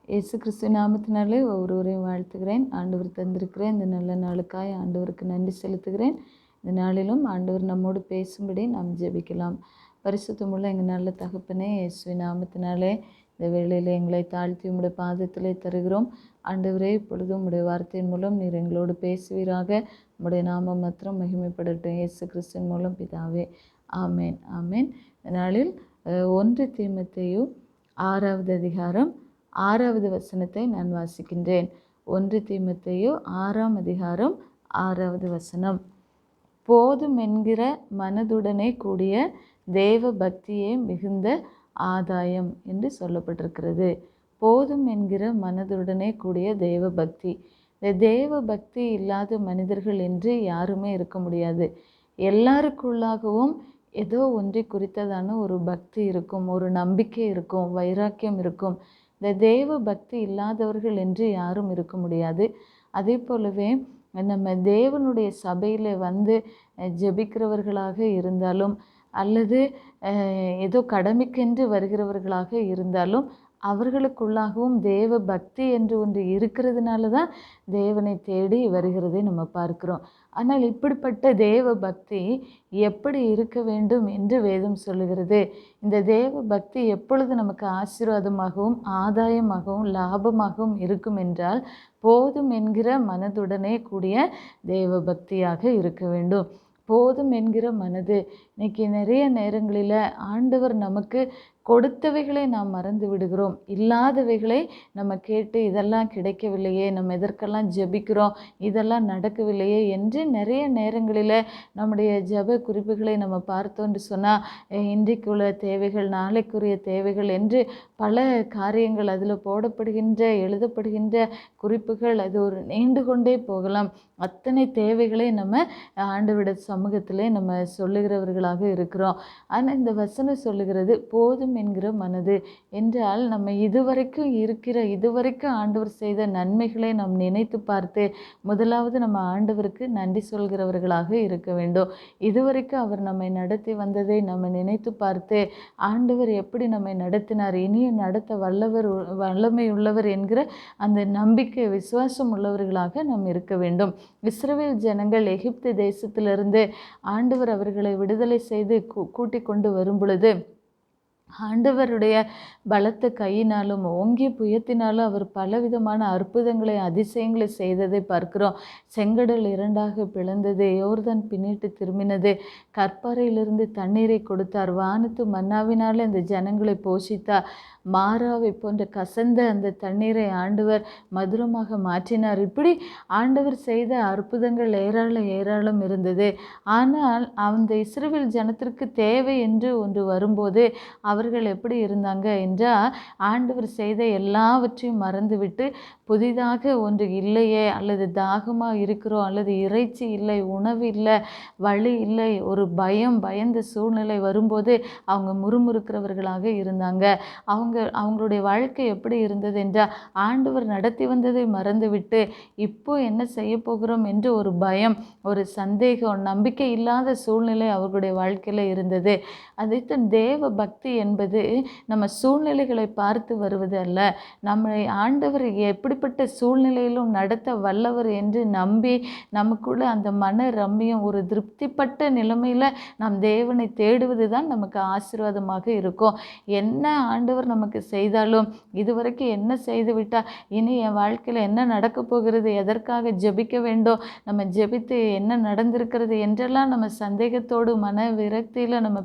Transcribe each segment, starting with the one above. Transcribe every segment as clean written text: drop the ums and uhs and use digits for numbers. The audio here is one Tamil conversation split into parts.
இயேசு கிறிஸ்து நாமத்தினாலே ஒவ்வொருவரையும் வாழ்த்துகிறேன். ஆண்டவர் தந்திருக்கிறேன் இந்த நல்ல நாளுக்காய் ஆண்டவருக்கு நன்றி செலுத்துகிறேன். இந்த நாளிலும் ஆண்டவர் நம்மோடு பேசும்படி நாம் ஜெபிக்கலாம். பரிசுத்தமுள்ள எங்கள் நல்ல தகப்பனே, இயேசுவின் நாமத்தினாலே இந்த வேளையில் எங்களை தாழ்த்தி உம்முடைய பாதத்திலே தருகிறோம். ஆண்டவரே, இப்பொழுதும் உம்முடைய வார்த்தையின் மூலம் நீர் எங்களோடு பேசுவீராக. உம்முடைய நாமம் மாத்திரம் மகிமைப்படட்டும். இயேசு கிறிஸ்துவின் மூலம் பிதாவே, ஆமேன் ஆமேன். இந்த நாளில் 1 தீமோத்தேயு 6வது அதிகாரம் 6வது வசனத்தை நான் வாசிக்கின்றேன். 1 தீமோத்தேயு 6ஆம் அதிகாரம் 6வது வசனம். போதும் என்கிற மனதுடனே கூடிய தேவ பக்தியே மிகுந்த ஆதாயம் என்று சொல்லப்பட்டிருக்கிறது. போதும் என்கிற மனதுடனே கூடிய தேவ பக்தி. இந்த தேவ பக்தி இல்லாத மனிதர்கள் என்று யாருமே இருக்க முடியாது. எல்லாருக்குள்ளாகவும் ஏதோ ஒன்றை குறித்ததான ஒரு பக்தி இருக்கும், ஒரு நம்பிக்கை இருக்கும், வைராக்கியம் இருக்கும். இந்த தேவ பக்தி இல்லாதவர்கள் என்று யாரும் இருக்க முடியாது. அதே போலவே நம்ம தேவனுடைய சபையில் வந்து ஜெபிக்கிறவர்களாக இருந்தாலும் அல்லது ஏதோ கடமைக்கென்று வருகிறவர்களாக இருந்தாலும் அவர்களுக்குள்ளாகவும் தேவ பக்தி என்று ஒன்று இருக்கிறதுனால தான் தேவனை தேடி வருகிறதை நம்ம பார்க்கிறோம். ஆனால் இப்படிப்பட்ட தேவ பக்தி எப்படி இருக்க வேண்டும் என்று வேதம் சொல்லுகிறது. இந்த தேவ பக்தி எப்பொழுது நமக்கு ஆசீர்வாதமாகவும் ஆதாயமாகவும் லாபமாகவும் இருக்கும் என்றால் போதும் என்கிற மனதுடனே கூடிய தேவ பக்தியாக இருக்க வேண்டும். போதும் என்கிற மனது. இன்னைக்கு நிறைய நேரங்களில் ஆண்டவர் நமக்கு கொடுத்தவைகளை நாம் மறந்து விடுகிறோம். இல்லாதவைகளை நம்ம கேட்டு இதெல்லாம் கிடைக்கவில்லையே, நம்ம எதற்கெல்லாம் ஜெபிக்கிறோம், இதெல்லாம் நடக்கவில்லையே என்று நிறைய நேரங்களில் நம்முடைய ஜெப குறிப்புகளை நம்ம பார்த்தோன்னு சொன்னால் இன்றைக்குள்ள தேவைகள், நாளைக்குரிய தேவைகள் என்று பல காரியங்கள் அதில் போடப்படுகின்ற எழுதப்படுகின்ற குறிப்புகள் அது ஒரு நீண்டு கொண்டே போகலாம். அத்தனை தேவைகளை நம்ம ஆண்டவருடைய சமூகத்திலே நம்ம சொல்லுகிறவர்களாக இருக்கிறோம். ஆனால் இந்த வசனம் சொல்லுகிறது போதும் என்கிற மனது என்றால் நம்ம இதுவரைக்கும் ஆண்டவர் செய்த நன்மைகளை நாம் நினைத்து பார்த்து முதலாவது நம்ம ஆண்டவருக்கு நன்றி சொல்கிறவர்களாக இருக்க வேண்டும். இதுவரைக்கும் அவர் நம்மை நடத்தி வந்ததை நம்ம நினைத்து பார்த்து ஆண்டவர் எப்படி நம்மை நடத்தினார், இனியும் நடத்த வல்லமை உள்ளவர் என்கிற அந்த நம்பிக்கை விசுவாசம் உள்ளவர்களாக நாம் இருக்க வேண்டும். இஸ்ரவேல் ஜனங்கள் எகிப்து தேசத்திலிருந்து ஆண்டவர் அவர்களை விடுதலை செய்து கூட்டி கொண்டு வரும் பொழுது ஆண்டவருடைய பலத்த கையினாலும் ஓங்கிய புயத்தினாலும் அவர் பலவிதமான அற்புதங்களை அதிசயங்களை செய்ததை பார்க்கிறோம். செங்கடல் 2ஆக பிளந்தது, யோர்தான் பின்னிட்டு திரும்பினது, கற்பாறையிலிருந்து தண்ணீரை கொடுத்தார், வானத்து மன்னாவினாலே அந்த ஜனங்களை போஷித்தார், மாறாவை போன்ற கசந்த அந்த தண்ணீரை ஆண்டவர் மதுரமாக மாற்றினார். இப்படி ஆண்டவர் செய்த அற்புதங்கள் ஏராளம் இருந்தது. ஆனால் அந்த இஸ்ரவேல் ஜனத்திற்கு தேவை என்று ஒன்று வரும்போது அவர்கள் எப்படி இருந்தாங்க என்றால் ஆண்டவர் செய்த எல்லாவற்றையும் மறந்துவிட்டு புதிதாக ஒன்று இல்லையே, அல்லது தாகமாக இருக்கிறோம், அல்லது இறைச்சி இல்லை, உணவு இல்லை, வழி இல்லை, ஒரு பயந்த சூழ்நிலை வரும்போது அவங்க முறுமுறுக்கிறவர்களாக இருந்தாங்க. அவங்களுடைய வாழ்க்கை எப்படி இருந்தது என்றால் ஆண்டவர் நடத்தி வந்ததை மறந்துவிட்டு இப்போ என்ன செய்ய போகிறோம் என்று ஒரு பயம், ஒரு சந்தேகம், நம்பிக்கை இல்லாத சூழ்நிலை அவர்களுடைய வாழ்க்கையில் இருந்தது. அதைத்தான் தேவ பக்தி என்பது நம்ம சூழ்நிலைகளை பார்த்து வருவது அல்ல. நம்மை ஆண்டவர் எப்படிப்பட்ட சூழ்நிலையிலும் நடத்த வல்லவர் என்று நம்பி நமக்குள்ள அந்த மன ரம்மியம், ஒரு திருப்திப்பட்ட நிலைமையில் நாம் தேவனை தேடுவது தான் நமக்கு ஆசீர்வாதமாக இருக்கும். என்ன ஆண்டவர் நமக்கு செய்தாலும் இதுவரைக்கும் என்ன செய்து விட்டால் இனி என் வாழ்க்கையில் என்ன நடக்க போகிறது, எதற்காக ஜெபிக்க வேண்டும், நம்ம ஜெபித்து என்ன நடந்திருக்கிறது என்றெல்லாம் நம்ம சந்தேகத்தோடு மன விரக்தியில் நம்ம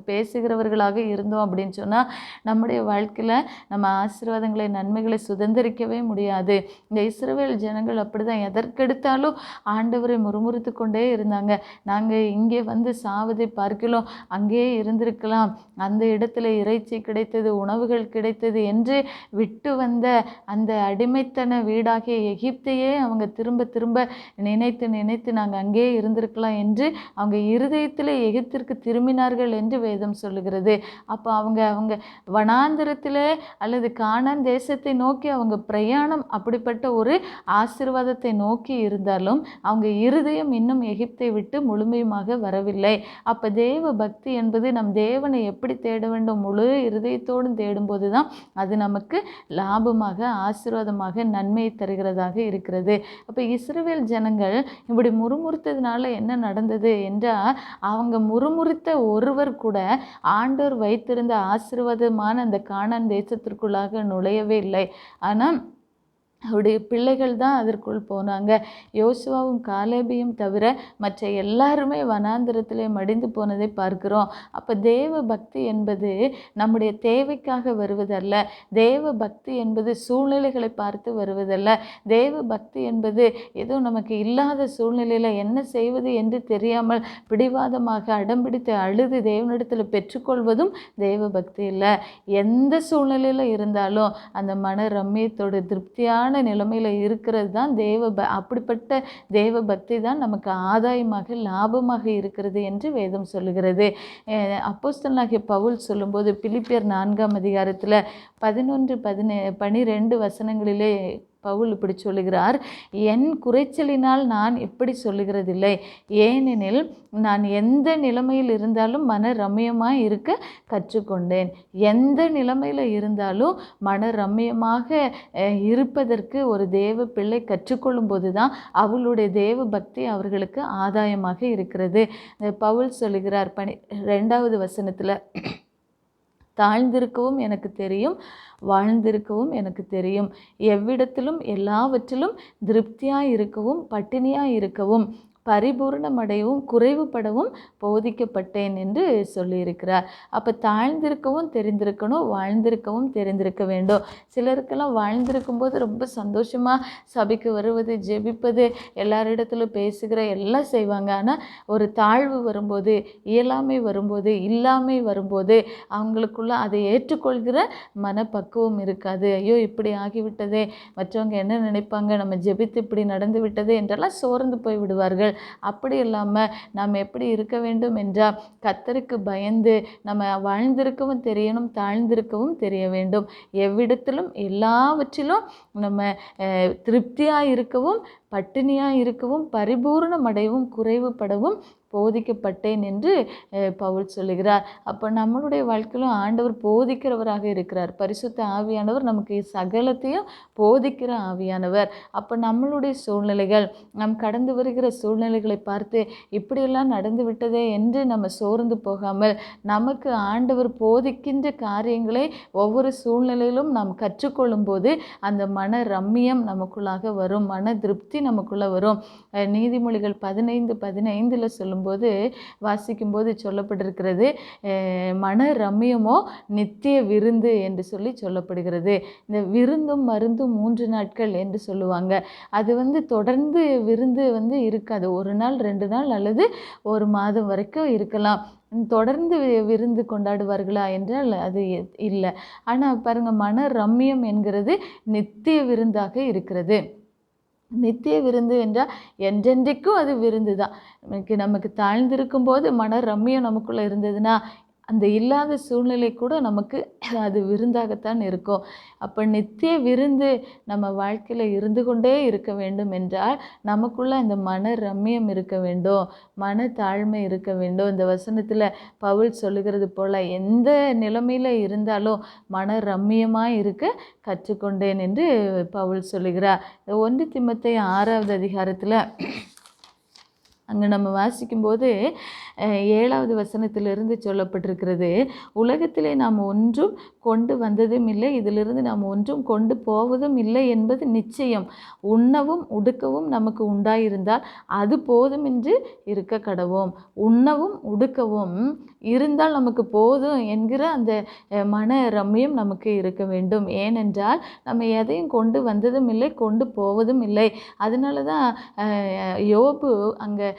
பேசுகிறவர்களாக இருந்தோம் அப்படின்னு சொன்னால் நம்முடைய வாழ்க்கையில் நம்ம ஆசீர்வாதங்களை நன்மைகளை சுதந்திரிக்கவே முடியாது. இந்த இஸ்ரவேல் ஜனங்கள் அப்படி தான் எதற்கெடுத்தாலும் ஆண்டவரை முறுமுறுத்து கொண்டே இருந்தாங்க. நாங்கள் இங்கே வந்து சாவதை பார்க்கலாம், அங்கேயே இருந்திருக்கலாம், அந்த இடத்துல இறைச்சி கிடைத்தது, உணவுகள் கிடைத்தது என்று விட்டு வந்த அந்த அடிமைத்தன வீடாகிய எகிப்தையே அவங்க திரும்ப நினைத்து நாங்கள் அங்கேயே இருந்திருக்கலாம் என்று அவங்க இருதயத்தில் எகிப்திற்கு திரும்பினார்கள் என்று வேதம் சொல்லுகிறது. முடியாது. அப்போ அவங்க அவங்க வனாந்திரத்தில் அல்லது கானான் தேசத்தை நோக்கி அவங்க பிரயாணம் அப்படிப்பட்ட ஒரு ஆசீர்வாதத்தை நோக்கி இருந்தாலும் அவங்க இருதயம் இன்னும் எகிப்தை விட்டு முழுமையுமாக வரவில்லை. அப்போ தேவ பக்தி என்பது நம் தேவனை எப்படி தேட வேண்டும், முழு இருதயத்தோடும் தேடும்போது தான் அது நமக்கு லாபமாக ஆசீர்வாதமாக நன்மையை தருகிறதாக இருக்கிறது. அப்போ இஸ்ரவேல் ஜனங்கள் இப்படி முறுமுறுத்ததுனால என்ன நடந்தது என்றால், அவங்க முறுமுறுத்த ஒருவர் கூட ஆண்டவர் வைத்திருந்த ஆசீர்வாதமான அந்த கானான் தேசத்திற்குள்ளாக நுழையவே இல்லை. ஆனால் அவருடைய பிள்ளைகள் தான் அதற்குள் போனாங்க. யோசுவாவும் காலேபையும் தவிர மற்ற எல்லாருமே வனாந்திரத்திலே மடிந்து போனதை பார்க்கிறோம். அப்போ தேவ பக்தி என்பது நம்முடைய தேவைக்காக வருவதல்ல. தேவ பக்தி என்பது சூழ்நிலைகளை பார்த்து வருவதல்ல. தேவ பக்தி என்பது ஏதோ நமக்கு இல்லாத சூழ்நிலையில் என்ன செய்வது என்று தெரியாமல் பிடிவாதமாக அடம்பிடித்து அழுது தேவனிடத்தில் பெற்றுக்கொள்வதும் தேவ பக்தி இல்லை. எந்த சூழ்நிலையில் இருந்தாலும் அந்த மன ரம்மியத்தோடு திருப்தியான நிலைமையில் இருக்கிறது தான் அப்படிப்பட்ட தேவ பக்தி தான் நமக்கு ஆதாயமாக லாபமாக இருக்கிறது என்று வேதம் சொல்லுகிறது. அப்போஸ்தலனாகிய பவுல் சொல்லும்போது பிலிப்பியர் 4ஆம் அதிகாரத்தில் 11-12 வசனங்களிலே பவுல் இப்படி சொல்லுகிறார், என் குறைச்சலினால் நான் இப்படி சொல்லுகிறதில்லை, ஏனெனில் நான் எந்த நிலைமையில் இருந்தாலும் மன ரம்மியமாக இருக்க கற்றுக்கொண்டேன். எந்த நிலைமையில் இருந்தாலும் மன ரம்மியமாக இருப்பதற்கு ஒரு தேவ பிள்ளை கற்றுக்கொள்ளும் போது தான் அவளுடைய தேவ பக்தி அவர்களுக்கு ஆதாயமாக இருக்கிறது. பவுல் சொல்லுகிறார் 2வது வசனத்தில், தாழ்ந்திருக்கவும் எனக்கு தெரியும், வாழ்ந்திருக்கவும் எனக்கு தெரியும், எவ்விடத்திலும் எல்லாவற்றிலும் திருப்தியாய் இருக்கவும் பட்டினியாய் இருக்கவும் பரிபூர்ணமடையவும் குறைவுபடவும் போதிக்கப்பட்டேன் என்று சொல்லியிருக்கிறார். அப்போ தாழ்ந்திருக்கவும் தெரிந்திருக்கணும், வாழ்ந்திருக்கவும் தெரிந்திருக்க வேண்டும். சிலருக்கெல்லாம் வாழ்ந்திருக்கும் போது ரொம்ப சந்தோஷமாக சபைக்கு வருவது, ஜெபிப்பது, எல்லாரிடத்திலும் பேசுகிற எல்லாம் செய்வாங்க. ஆனால் ஒரு தாழ்வு வரும்போது, இயலாமை வரும்போது, இல்லாமை வரும்போது அவங்களுக்குள்ள அதை ஏற்றுக்கொள்கிற மனப்பக்குவம் இருக்காது. ஐயோ இப்படி ஆகிவிட்டதே, மற்றவங்க என்ன நினைப்பாங்க, நம்ம ஜெபித்து இப்படி நடந்து விட்டதே என்றெல்லாம் சோர்ந்து போய் விடுவார்கள். அப்படி இல்லாமல் நாம் எப்படி இருக்க வேண்டும் என்றால், கர்த்தருக்கு பயந்து நம்ம வாழ்ந்திருக்கவும் தெரியணும், தாழ்ந்திருக்கவும் தெரிய வேண்டும். எவ்விடத்திலும் எல்லாவற்றிலும் நம்ம திருப்தியாக இருக்கவும் பட்டினியாக இருக்கவும் பரிபூர்ணமடையவும் குறைவுபடவும் போதிக்கப்பட்டேன் என்று பவுல் சொல்லுகிறார். அப்போ நம்மளுடைய வாழ்க்கையிலும் ஆண்டவர் போதிக்கிறவராக இருக்கிறார். பரிசுத்த ஆவியானவர் நமக்கு சகலத்தையும் போதிக்கிற ஆவியானவர். அப்போ நம்மளுடைய சூழ்நிலைகள், நாம் கடந்து வருகிற சூழ்நிலைகளை பார்த்து இப்படியெல்லாம் நடந்து விட்டதே என்று நம்ம சோர்ந்து போகாமல், நமக்கு ஆண்டவர் போதிக்கின்ற காரியங்களை ஒவ்வொரு சூழ்நிலையிலும் நாம் கற்றுக்கொள்ளும் போது அந்த மன ரம்மியம் நமக்குள்ளாக வரும், மன திருப்தி நமக்குள்ளே வரும். நீதிமொழிகள் 15:15 சொல்லும்போது வாசிக்கும்போது சொல்லப்பட்டிருக்கிறது, மன ரம்மியமோ நித்திய விருந்து என்று சொல்லப்படுகிறது. இந்த விருந்தும் மருந்தும் 3 நாட்கள் என்று சொல்லுவாங்க. அது தொடர்ந்து விருந்து இருக்காது. 1 நாள் 2 நாள் அல்லது 1 மாதம் வரைக்கும் இருக்கலாம். தொடர்ந்து விருந்து கொண்டாடுவார்களா என்றால் அது இல்லை. ஆனால் பாருங்கள், மன ரம்மியம் என்கிறது நித்திய விருந்தாக இருக்கிறது. நித்திய விருந்து என்றால் என்றென்றைக்கும் அது விருந்து தான். நமக்கு தாழ்ந்திருக்கும் போது மன ரம்மியம் நமக்குள்ளே இருந்ததுன்னா அந்த இல்லாத சூழ்நிலை கூட நமக்கு அது விருந்தாகத்தான் இருக்கும். அப்போ நித்திய விருந்து நம்ம வாழ்க்கையில் இருந்து கொண்டே இருக்க வேண்டும் என்றால் நமக்குள்ளே அந்த மன ரம்மியம் இருக்க வேண்டும், மன தாழ்மை இருக்க வேண்டும். இந்த வசனத்தில் பவுல் சொல்லுகிறது போல் எந்த நிலைமையில் இருந்தாலும் மன ரம்மியமாக இருக்க கற்றுக்கொண்டேன் என்று பவுல் சொல்லுகிறார். 1 தீமோத்தேயு 6ஆவது அதிகாரத்தில் அங்கே நம்ம வாசிக்கும்போது 7வது வசனத்திலிருந்து சொல்லப்பட்டிருக்கிறது, உலகத்திலே நாம் ஒன்றும் கொண்டு வந்ததும் இல்லை, இதிலிருந்து நாம் ஒன்றும் கொண்டு போவதும் இல்லை என்பது நிச்சயம். உண்ணவும் உடுக்கவும் நமக்கு உண்டாயிருந்தால் அது போதுமென்று இருக்க கடவோம். உண்ணவும் உடுக்கவும் இருந்தால் நமக்கு போதும் என்கிற அந்த மன ரம்மியம் நமக்கு இருக்க வேண்டும். ஏனென்றால் நம்ம எதையும் கொண்டு வந்ததும் இல்லை, கொண்டு போவதும் இல்லை. அதனால தான் யோபு அங்கே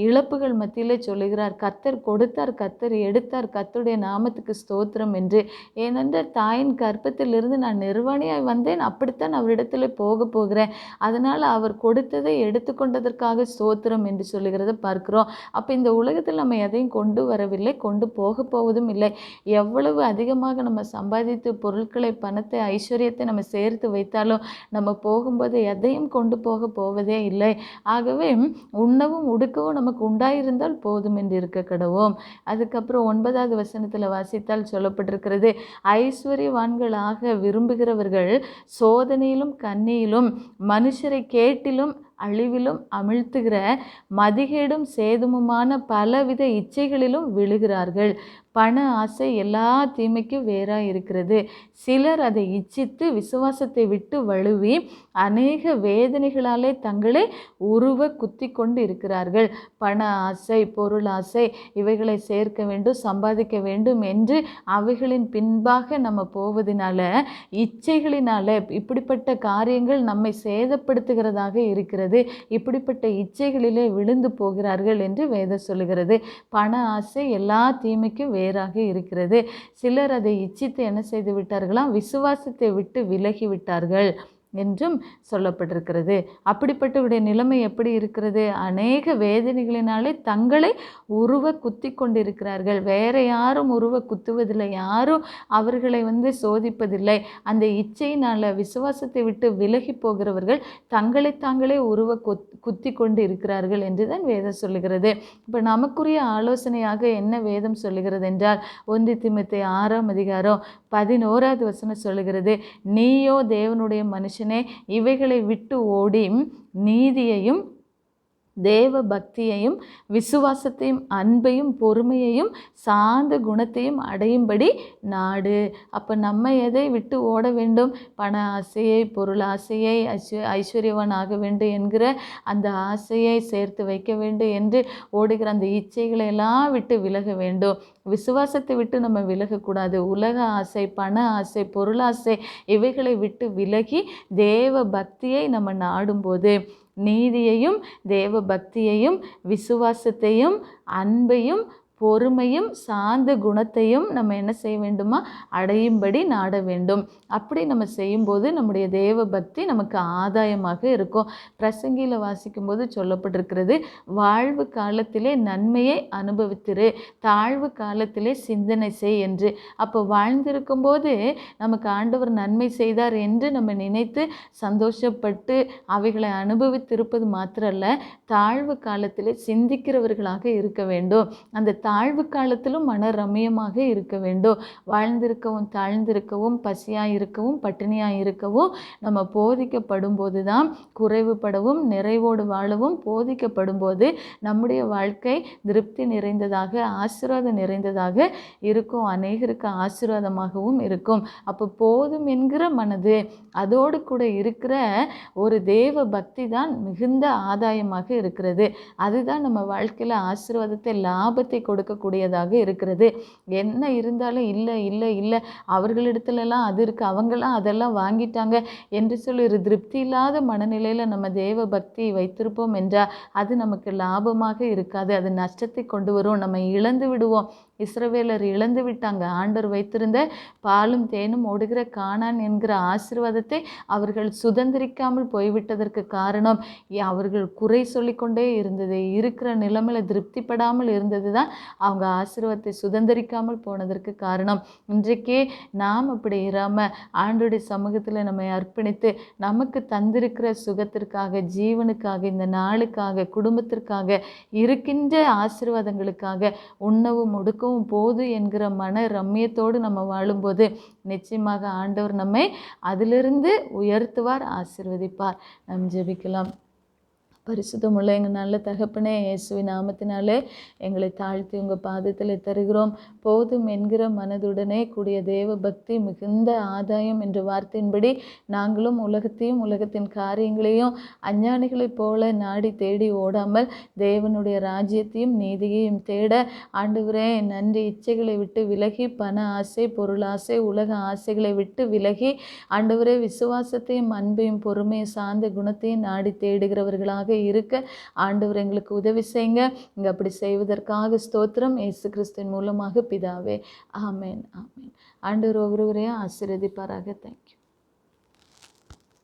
இழப்புகள் மத்தியிலே சொல்லுகிறார், கர்த்தர் கொடுத்தார், கர்த்தர் எடுத்தார், கர்த்தருடைய நாமத்துக்கு ஸ்தோத்திரம் என்று. ஏனென்றால் தாயின் கர்ப்பத்திலிருந்து நான் நிர்வாணியாய் வந்தேன், அப்படித்தான் அவரிடத்தில் போக போகிறேன், அதனால் அவர் கொடுத்ததை எடுத்துக்கொண்டதற்காக ஸ்தோத்திரம் என்று சொல்லுகிறத பார்க்கிறோம். அப்போ இந்த உலகத்தில் நம்ம எதையும் கொண்டு வரவில்லை, கொண்டு போக போவதும் இல்லை. எவ்வளவு அதிகமாக நம்ம சம்பாதித்து பொருட்களை, பணத்தை, ஐஸ்வர்யத்தை நம்ம சேர்த்து வைத்தாலும் நம்ம போகும்போது எதையும் கொண்டு போவதே இல்லை. ஆகவே உண்ணவும் உடுக்கவும் நமக்கு உண்டாயிருந்தால் போதும் என்று இருக்க கடவோம். அதுக்கப்புறம் 9வது வசனத்தில் வாசித்தால் சொல்லப்பட்டிருக்கிறது, ஐஸ்வர்யவான்களாக விரும்புகிறவர்கள் சோதனையிலும் கண்ணியிலும் மனுஷரை கேட்டிலும் அழிவிலும் அமிழ்த்துகிற மதிகேடும் சேதமுமான பலவித இச்சைகளிலும் விழுகிறார்கள். பண ஆசை எல்லா தீமைக்கும் வேறாக இருக்கிறது. சிலர் அதை இச்சித்து விசுவாசத்தை விட்டு வழுவி அநேக வேதனைகளாலே தங்களை உருவ குத்தி கொண்டு இருக்கிறார்கள். பண ஆசை, பொருள் ஆசை, இவைகளை சேர்க்க வேண்டும், சம்பாதிக்க வேண்டும் என்று அவைகளின் பின்பாக நம்ம போவதனால, இச்சைகளினால இப்படிப்பட்ட காரியங்கள் நம்மை சேதப்படுத்துகிறதாக இருக்கிறது. இப்படிப்பட்ட இச்சைகளிலே விழுந்து போகிறார்கள் என்று வேதம் சொல்லுகிறது. பண ஆசை எல்லா தீமைக்கும் வேறாக இருக்கிறது. சிலர் அதை இச்சித்து என்ன செய்து விட்டார்களாம், விசுவாசத்தை விட்டு விலகி விட்டார்கள் என்றும் சொல்லப்பட்டிருக்கிறது. அப்படிப்பட்டவருடைய நிலைமை எப்படி இருக்கிறது? அநேக வேதனைகளினாலே தங்களை உருவ குத்தி கொண்டிருக்கிறார்கள். வேற யாரும் உருவ குத்துவதில்லை, யாரும் அவர்களை சோதிப்பதில்லை. அந்த இச்சையினால் விசுவாசத்தை விட்டு விலகி போகிறவர்கள் தங்களை தாங்களே உருவ குத்தி கொண்டு இருக்கிறார்கள் என்று தான் வேதம் சொல்லுகிறது. இப்போ நமக்குரிய ஆலோசனையாக என்ன வேதம் சொல்லுகிறது என்றால், 1 தீமோத்தேயு 6ஆம் அதிகாரம் 11வது வசனம் சொல்லுகிறது, நீயோ தேவனுடைய மனுஷனே, இவைகளை விட்டு ஓடி நீதியையும் தேவ பக்தியையும் விசுவாசத்தையும் அன்பையும் பொறுமையையும் சாந்த குணத்தையும் அடையும்படி நாடு. அப்போ நம்ம எதை விட்டு ஓட வேண்டும்? பண ஆசையை, பொருள் ஆசையை, ஐஸ்வர்யவான் ஆக வேண்டும் என்கிற அந்த ஆசையை சேர்த்து வைக்க வேண்டும் என்று ஓடுகிற அந்த இச்சைகளை எல்லாம் விட்டு விலக வேண்டும். விசுவாசத்தை விட்டு நம்ம விலகக்கூடாது. உலக ஆசை, பண ஆசை, பொருளாசை இவைகளை விட்டு விலகி தேவ பக்தியை நம்ம நாடும்போது நீதியையும் தேவ பக்தியையும் விசுவாசத்தையும் அன்பையும் பொறுமையும் சாந்த குணத்தையும் நம்ம என்ன செய்ய வேண்டுமா? அடையும்படி நாட வேண்டும். அப்படி நம்ம செய்யும்போது நம்முடைய தேவ பக்தி நமக்கு ஆதாயமாக இருக்கும். பிரசங்கியில் வாசிக்கும்போது சொல்லப்பட்டிருக்கிறது, வாழ்வு காலத்திலே நன்மையை அனுபவித்திரு, தாழ்வு காலத்திலே சிந்தனை செய் என்று. அப்போ வாழ்ந்திருக்கும் போது நமக்கு ஆண்டவர் நன்மை செய்தார் என்று நம்ம நினைத்து சந்தோஷப்பட்டு அவைகளை அனுபவித்திருப்பது மாத்திரல்ல, தாழ்வு காலத்திலே சிந்திக்கிறவர்களாக இருக்க வேண்டும். அந்த தாழ்வு காலத்திலும் மன ரம்மியமாக இருக்க வேண்டும். வாழ்ந்திருக்கவும் தாழ்ந்திருக்கவும் பசியாக இருக்கவும் பட்டினியாக இருக்கவும் நம்ம போதிக்கப்படும் போது தான், குறைவுபடவும் நிறைவோடு வாழவும் போதிக்கப்படும் போது நம்முடைய வாழ்க்கை திருப்தி நிறைந்ததாக, ஆசீர்வாதம் நிறைந்ததாக இருக்கும். அநேகருக்கு ஆசீர்வாதமாகவும் இருக்கும். அப்போ போதும் என்கிற மனது, அதோடு கூட இருக்கிற ஒரு தேவ பக்தி தான் மிகுந்த ஆதாயமாக இருக்கிறது. அதுதான் நம்ம வாழ்க்கையில் ஆசீர்வாதத்தை, லாபத்தை கொடுக்கக்கூடியதாக இருக்கிறது. என்ன இருந்தாலும் இல்லை இல்லை இல்லை அவர்களிடத்துலலாம் அது இருக்குது, அவங்களாம் அதெல்லாம் வாங்கிட்டாங்க என்று சொல்லி ஒரு திருப்தி இல்லாத மனநிலையில் நம்ம தேவ பக்தி வைத்திருப்போம் என்றால் அது நமக்கு லாபமாக இருக்காது. அது நஷ்டத்தை கொண்டு வரும். நம்ம இழந்து விடுவோம். இஸ்ரவேலர் இழந்து விட்டாங்க. ஆண்டவர் வைத்திருந்த பாலும் தேனும் ஓடுகிற கானான் என்கிற ஆசீர்வாதத்தை அவர்கள் சுதந்திரிக்காமல் போய்விட்டதற்கு காரணம் அவர்கள் குறை சொல்லிக்கொண்டே இருந்தது. இருக்கிற நிலைமையில் திருப்திப்படாமல் இருந்தது தான் அவங்க ஆசீர்வாதத்தை சுதந்திரிக்காமல் போனதற்கு காரணம். இன்றைக்கே நாம் அப்படி இராமல் ஆண்டவருடைய சமூகத்தில் நம்மை அர்ப்பணித்து நமக்கு தந்திருக்கிற சுகத்திற்காக, ஜீவனுக்காக, இந்த நாளுக்காக, குடும்பத்திற்காக, இருக்கின்ற ஆசீர்வாதங்களுக்காக உண்ணவும் ஒடுக்கவும் போது என்கிற மன ரம்மியத்தோடு நம்ம வாழும்போது நிச்சயமாக ஆண்டவர் நம்மை அதிலிருந்து உயர்த்துவார், ஆசீர்வதிப்பார். நாம் ஜெபிக்கலாம். பரிசுத்தமுள்ள எங்கள் நல்ல தகப்பனே, இயேசுவின் நாமத்தினாலே எங்களை தாழ்த்தி உங்கள் பாதத்தில் தருகிறோம். போதும் என்கிற மனதுடனே கூடிய தேவ பக்தி மிகுந்த ஆதாயம் என்ற வார்த்தையின்படி நாங்களும் உலகத்தையும் உலகத்தின் காரியங்களையும் அஞ்ஞானிகளைப் போல நாடி தேடி ஓடாமல் தேவனுடைய ராஜ்யத்தையும் நீதியையும் தேட ஆண்டவரே நன்றி. இச்சைகளை விட்டு விலகி, பண ஆசை, பொருள் ஆசை, உலக ஆசைகளை விட்டு விலகி ஆண்டவரே விசுவாசத்தையும் அன்பையும் பொறுமையும் சார்ந்த குணத்தையும் நாடி தேடுகிறவர்களாக இருக்க ஆண்டவர் எங்களுக்கு உதவி செய்யுங்க. இங்கே அப்படி செய்வதற்காக ஸ்தோத்திரம். இயேசு கிறிஸ்துவின் மூலமாக பிதாவே. ஆமென், ஆமென். ஆண்டவர் ஒவ்வொருவரையும் ஆசீர்வதிப்பாராக. தேங்க்யூ.